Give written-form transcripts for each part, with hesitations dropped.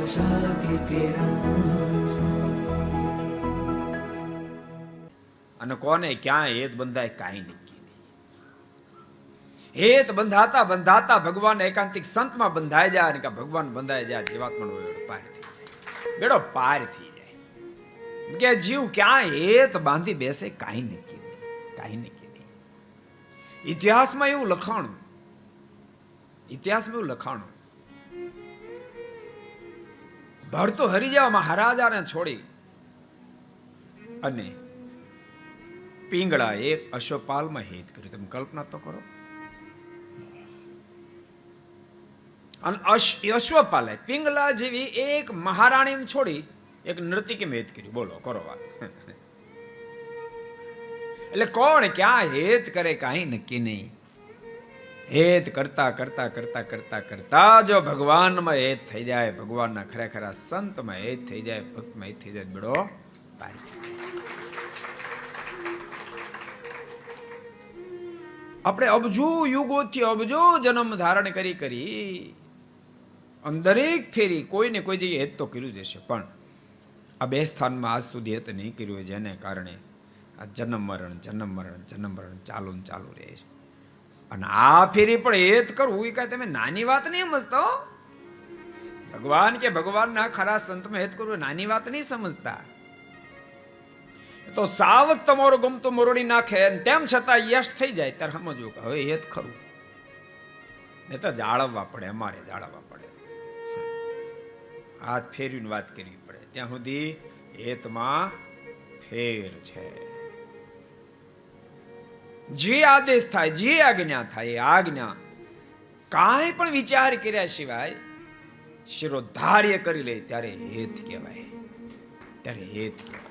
आशा की किरण। અને કોને ક્યાં હેત બંધાય કાંઈ નક્કી નહીં. હેત બંધાતા બંધાતા ભગવાન એકાંતિક સંતમાં બંધાઈ જાય અને ભગવાન બંધાઈ જાય જીવાત્માનો બેડો પાર થઈ જાય. કે જીવ ક્યાં હેત બાંધી બેસે કાંઈ નક્કી નહીં, કાંઈ નક્કી નહીં. ઇતિહાસમાં એવું લખાણું, ઇતિહાસમાં એવું લખાણું, ભરતો હરિજા મહારાજાને છોડી અને પિંગળા એક અશ્વપાલમાં હેત કર્યું. તમે કલ્પના તો કરો. અને અશ્વપાલે પિંગલા જેવી એક મહારાણી છોડી એક નર્તકી હેત કર્યું. બોલો કરો વાત. એટલે કોણ ક્યાં હેત કરે કાંઈ નક્કી નહીં. હેત કરતા કરતા કરતા કરતા કરતા જો ભગવાનમાં હેત થઈ જાય, ભગવાનના ખરેખર સંતમાં હેત થઈ જાય, ભક્તમાં હેત થઈ જાય, બેડો પાર. આપણે અબજો યુગોથી અબજો જન્મ ધારણ કરી દરેક ફેરી કોઈને કોઈ જગ્યાએ હેત તો કર્યું જ હશે, પણ આ બે સ્થાનમાં આજ સુધી હેત નહીં કર્યું હોય, જેને કારણે આ જન્મ મરણ ચાલુ ને ચાલુ રહે છે. અને આ ફેરી પણ હેત કરવું એ કાંઈ તમે નાની વાત નહીં સમજતા. ભગવાન કે ભગવાનના ખરા સંતમાં હેત કરવું નાની વાત નહીં સમજતા. તો સાવ તમારો ગમતો મરોડી નાખે તેમ છતાં યશ થઈ જાય ત્યારે સમજવું કે હવે હેત ખરું. એ તો જાળવવા પડે, અમારે જાળવવા પડે, હાથ ફેરવીને વાત કરવી પડે. ત્યાં સુધી હેતમાં ફેર છે. જે આદેશ થાય, જે આજ્ઞા થાય, આજ્ઞા કાંઈ પણ વિચાર કર્યા સિવાય શિરોધાર્ય કરી લે ત્યારે હેત કહેવાય, ત્યારે હેત કહેવાય.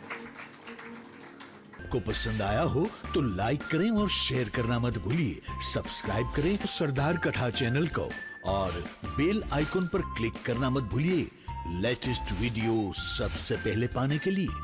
को पसंद आया हो तो लाइक करें और शेयर करना मत भूलिए. सब्सक्राइब करें सरदार कथा चैनल को और बेल आइकॉन पर क्लिक करना मत भूलिए लेटेस्ट वीडियो सबसे पहले पाने के लिए.